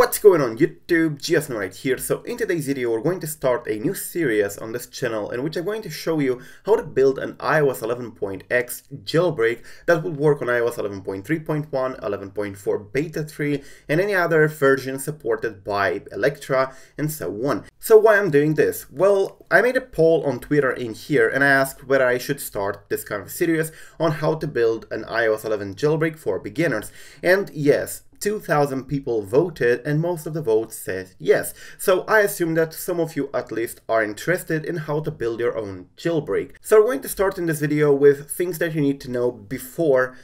What's going on YouTube? Jonathan right here. So in today's video we're going to start a new series on this channel in which I'm going to show you how to build an iOS 11.x jailbreak that will work on iOS 11.3.1, 11.4 beta 3 and any other version supported by Electra and so on. So why I'm doing this? Well, I made a poll on Twitter in here and I asked whether I should start this kind of series on how to build an iOS 11 jailbreak for beginners. And yes, 2,000 people voted and most of the votes said yes. So I assume that some of you at least are interested in how to build your own jailbreak. So we're going to start in this video with things that you need to know before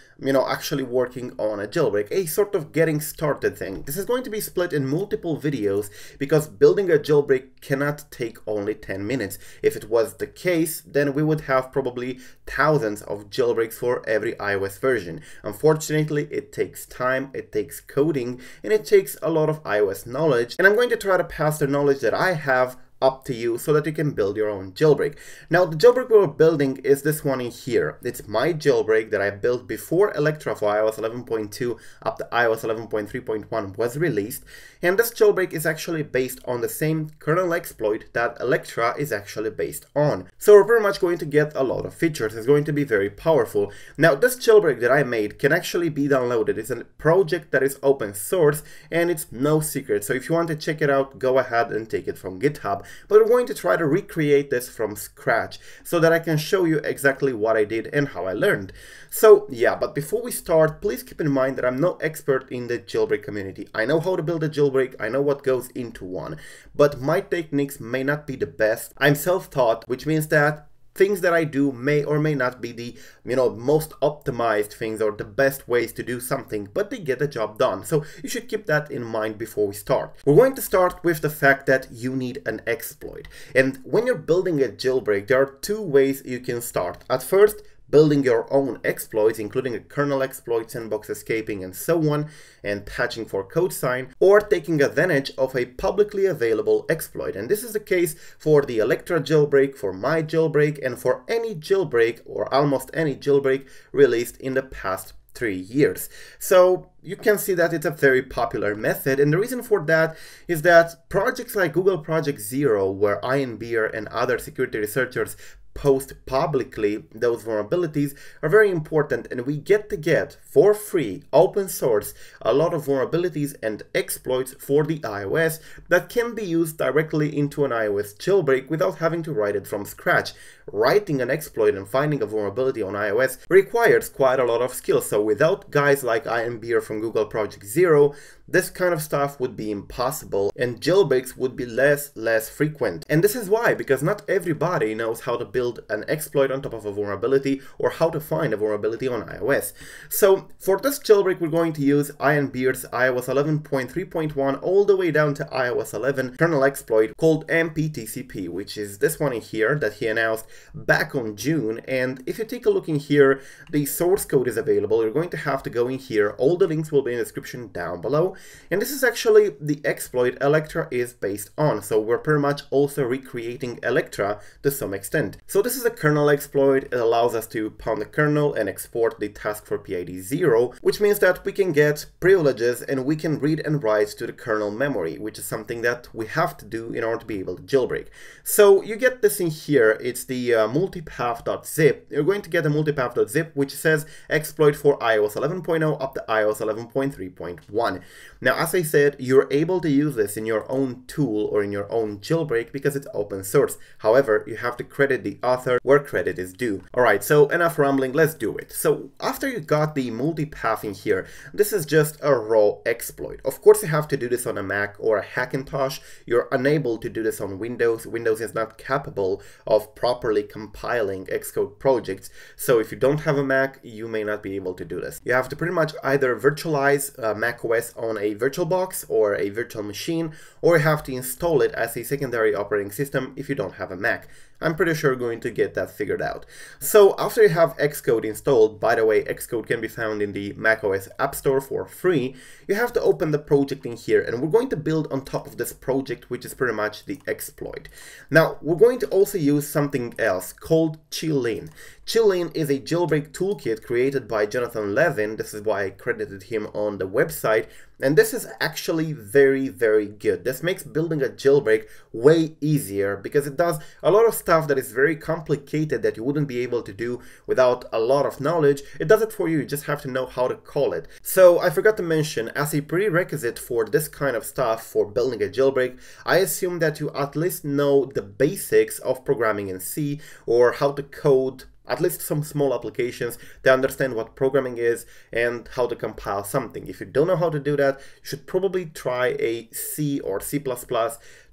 actually working on a jailbreak, a sort of getting started thing. This is going to be split in multiple videos because building a jailbreak cannot take only 10 minutes. If it was the case, then we would have probably thousands of jailbreaks for every iOS version. Unfortunately, it takes time, it takes coding, and it takes a lot of iOS knowledge, and I'm going to try to pass the knowledge that I have up to you so that you can build your own jailbreak. Now the jailbreak we're building is this one in here. It's my jailbreak that I built before Electra for iOS 11.2 up to iOS 11.3.1 was released, and this jailbreak is actually based on the same kernel exploit that Electra is actually based on. So we're pretty much going to get a lot of features. It's going to be very powerful. Now this jailbreak that I made can actually be downloaded. It's a project that is open source and it's no secret. So if you want to check it out, go ahead and take it from GitHub. But we're going to try to recreate this from scratch so that I can show you exactly what I did and how I learned. So yeah, but before we start, please keep in mind that I'm no expert in the jailbreak community. I know how to build a jailbreak, I know what goes into one, but my techniques may not be the best. I'm self-taught, which means that things that I do may or may not be the most optimized things or the best ways to do something, but they get the job done. So you should keep that in mind before we start. We're going to start with the fact that you need an exploit. And when you're building a jailbreak, there are two ways you can start. At first, building your own exploits, including a kernel exploit, sandbox escaping, and so on, and patching for Codesign, or taking advantage of a publicly available exploit. And this is the case for the Electra jailbreak, for my jailbreak, and for any jailbreak, or almost any jailbreak, released in the past 3 years. So you can see that it's a very popular method, and the reason for that is that projects like Google Project Zero, where INBR and other security researchers post publicly those vulnerabilities, are very important, and we get for free, open source, a lot of vulnerabilities and exploits for the iOS that can be used directly into an iOS jailbreak without having to write it from scratch. Writing an exploit and finding a vulnerability on iOS requires quite a lot of skill, so without guys like INBR from Google Project Zero, this kind of stuff would be impossible and jailbreaks would be less frequent. And this is why, because not everybody knows how to build an exploit on top of a vulnerability or how to find a vulnerability on iOS. So for this jailbreak we're going to use INBR's iOS 11.3.1 all the way down to iOS 11 kernel exploit called MPTCP, which is this one in here that he announced back on June. And if you take a look in here, the source code is available. You're going to have to go in here. All the links will be in the description down below. And this is actually the exploit Electra is based on, so we're pretty much also recreating Electra to some extent. So this is a kernel exploit. It allows us to pound the kernel and export the task for PID 0, which means that we can get privileges and we can read and write to the kernel memory, which is something that we have to do in order to be able to jailbreak. So you get this in here. It's the multipath.zip. You're going to get a multipath.zip which says exploit for iOS 11.0 up to iOS 11.3.1. Now, as I said, you're able to use this in your own tool or in your own jailbreak because it's open source. However, you have to credit the author where credit is due. Alright, so enough rambling, let's do it. So after you got the multipath in here, this is just a raw exploit. Of course, you have to do this on a Mac or a Hackintosh. You're unable to do this on Windows. Windows is not capable of properly compiling Xcode projects. So if you don't have a Mac, you may not be able to do this. You have to pretty much either virtualize macOS on a VirtualBox or a virtual machine, or you have to install it as a secondary operating system if you don't have a Mac. I'm pretty sure you're going to get that figured out. So after you have Xcode installed, by the way, Xcode can be found in the macOS App Store for free, you have to open the project in here, and we're going to build on top of this project, which is pretty much the exploit. Now, we're going to also use something else called QiLin. QiLin is a jailbreak toolkit created by Jonathan Levin. This is why I credited him on the website. And this is actually very, very good. This makes building a jailbreak way easier because it does a lot of stuff that is very complicated that you wouldn't be able to do without a lot of knowledge. It does it for you, you just have to know how to call it. So I forgot to mention, as a prerequisite for this kind of stuff, for building a jailbreak, I assume that you at least know the basics of programming in C, or how to code at least some small applications to understand what programming is and how to compile something. If you don't know how to do that, you should probably try a C or C++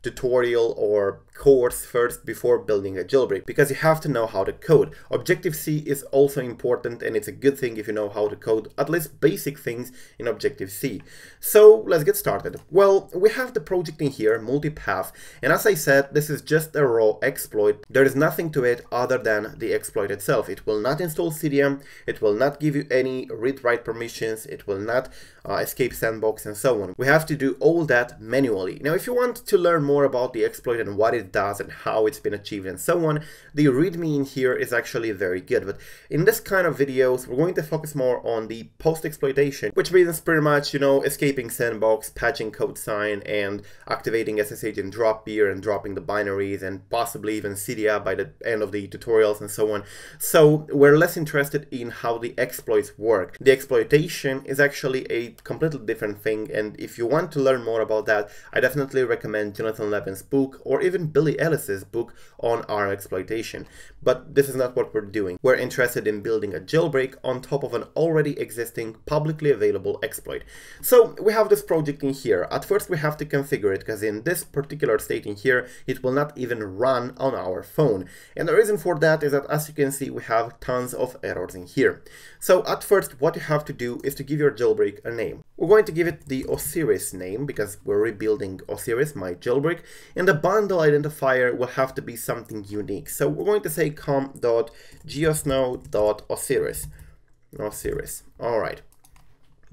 tutorial or course first before building a jailbreak, because you have to know how to code. Objective-C is also important, and it's a good thing if you know how to code at least basic things in Objective-C. So let's get started. Well, we have the project in here, multipath, and as I said, this is just a raw exploit. There is nothing to it other than the exploit itself. It will not install Cydia, it will not give you any read-write permissions, it will not escape sandbox, and so on. We have to do all that manually. Now, if you want to learn more about the exploit and what it does and how it's been achieved and so on, the README in here is actually very good. But in this kind of videos, we're going to focus more on the post-exploitation, which means pretty much, escaping sandbox, patching Codesign, and activating SSH and drop beer and dropping the binaries, and possibly even Cydia by the end of the tutorials and so on. So we're less interested in how the exploits work. The exploitation is actually a completely different thing, and if you want to learn more about that, I definitely recommend Jonathan Levin's book, or even Billy Ellis's book on R exploitation. But this is not what we're doing. We're interested in building a jailbreak on top of an already existing publicly available exploit. So we have this project in here. At first we have to configure it, because in this particular state in here, it will not even run on our phone. And the reason for that is that, as you can see, we have tons of errors in here. So at first, what you have to do is to give your jailbreak a name. We're going to give it the Osiris name, because we're rebuilding Osiris, my jailbreak, and the bundle identifier will have to be something unique. So we're going to say com.geosnow.osiris. Osiris. All right.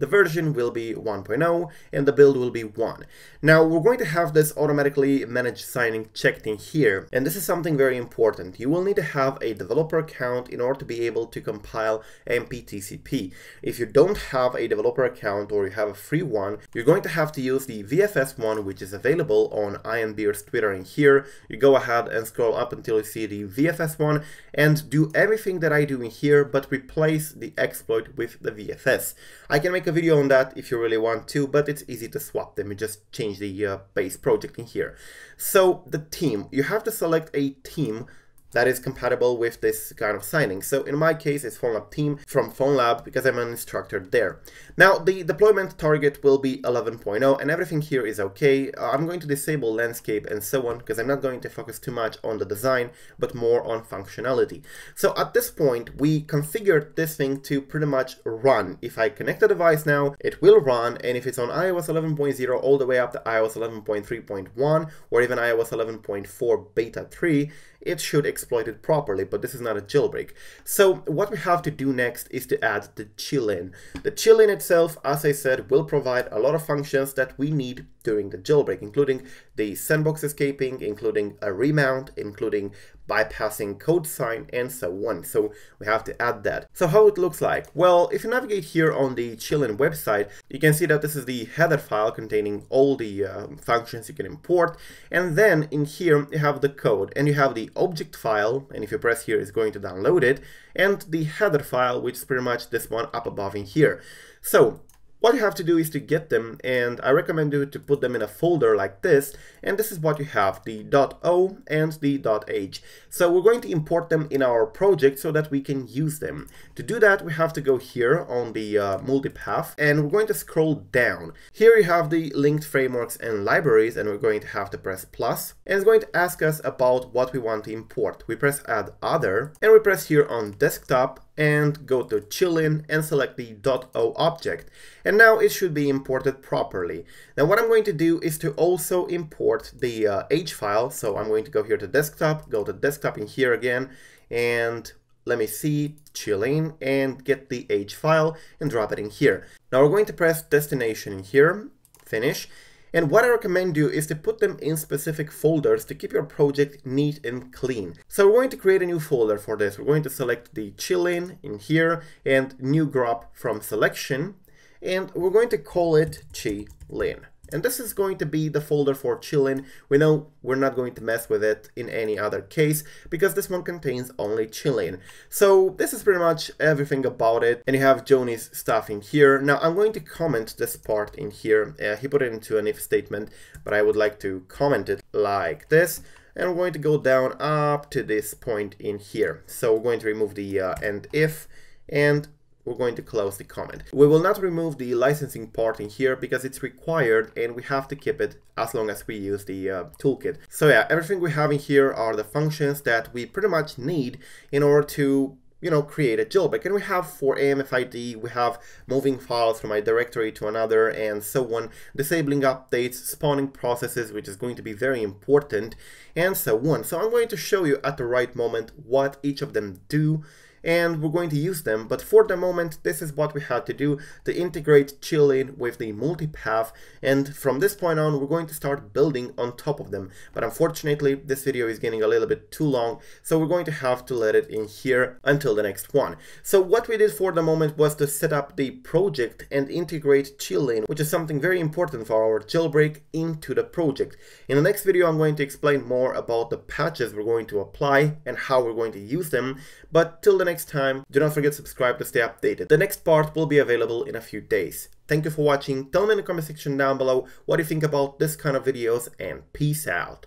The version will be 1.0 and the build will be 1. Now we're going to have this automatically managed signing checked in here, and this is something very important. You will need to have a developer account in order to be able to compile AMFI TCP. If you don't have a developer account, or you have a free one, you're going to have to use the VFS one, which is available on Ian Beer's Twitter in here. You go ahead and scroll up until you see the VFS one and do everything that I do in here, but replace the exploit with the VFS. I can make a video on that if you really want to, but it's easy to swap them. You just change the base project in here. So the team, you have to select a team that is compatible with this kind of signing. So in my case, it's PhoneLab team from PhoneLab, because I'm an instructor there. Now the deployment target will be 11.0 and everything here is okay. I'm going to disable landscape and so on, because I'm not going to focus too much on the design, but more on functionality. So at this point, we configured this thing to pretty much run. If I connect the device now, it will run, and if it's on iOS 11.0 all the way up to iOS 11.3.1 or even iOS 11.4 beta 3, it should exploit it properly, but this is not a jailbreak. So what we have to do next is to add the QiLin. The QiLin itself, as I said, will provide a lot of functions that we need during the jailbreak, including the sandbox escaping, including a remount, including bypassing Codesign, and so on. So we have to add that. So how it looks like? Well, if you navigate here on the QiLin website, you can see that this is the header file containing all the functions you can import. And then in here, you have the code, and you have the object file, and if you press here, it's going to download it, and the header file, which is pretty much this one up above in here. So what you have to do is to get them, and I recommend you to put them in a folder like this, and this is what you have, the .o and the .h. So we're going to import them in our project so that we can use them. To do that, we have to go here on the multipath, and we're going to scroll down. Here you have the linked frameworks and libraries, and we're going to have to press plus, and it's going to ask us about what we want to import. We press add other, and we press here on desktop, and go to QiLin and select the .o object. And now it should be imported properly. Now what I'm going to do is to also import the H file. So I'm going to go here to desktop, go to desktop in here again, and let me see, QiLin, and get the H file and drop it in here. Now we're going to press destination in here, finish. And what I recommend you is to put them in specific folders to keep your project neat and clean. So we're going to create a new folder for this. We're going to select the QiLin in here and new grop from selection. and we're going to call it QiLin. And this is going to be the folder for QiLin. We know we're not going to mess with it in any other case because this one contains only QiLin. So this is pretty much everything about it. And you have Joni's stuff in here. Now I'm going to comment this part in here. He put it into an if statement, but I would like to comment it like this. And we're going to go down up to this point in here. So we're going to remove the end if, and we're going to close the comment. We will not remove the licensing part in here because it's required and we have to keep it as long as we use the toolkit. So yeah, everything we have in here are the functions that we pretty much need in order to create a jailbreak. And we have for AMFI, we have moving files from a directory to another and so on, disabling updates, spawning processes, which is going to be very important, and so on. So I'm going to show you at the right moment what each of them do, and we're going to use them, but for the moment this is what we had to do to integrate QiLin with the multipath, and from this point on we're going to start building on top of them. But unfortunately this video is getting a little bit too long, so we're going to have to let it in here until the next one. So what we did for the moment was to set up the project and integrate QiLin, which is something very important for our jailbreak, into the project. In the next video I'm going to explain more about the patches we're going to apply and how we're going to use them, but till the next time, do not forget to subscribe to stay updated. The next part will be available in a few days. Thank you for watching. Tell me in the comment section down below what you think about this kind of videos, and peace out.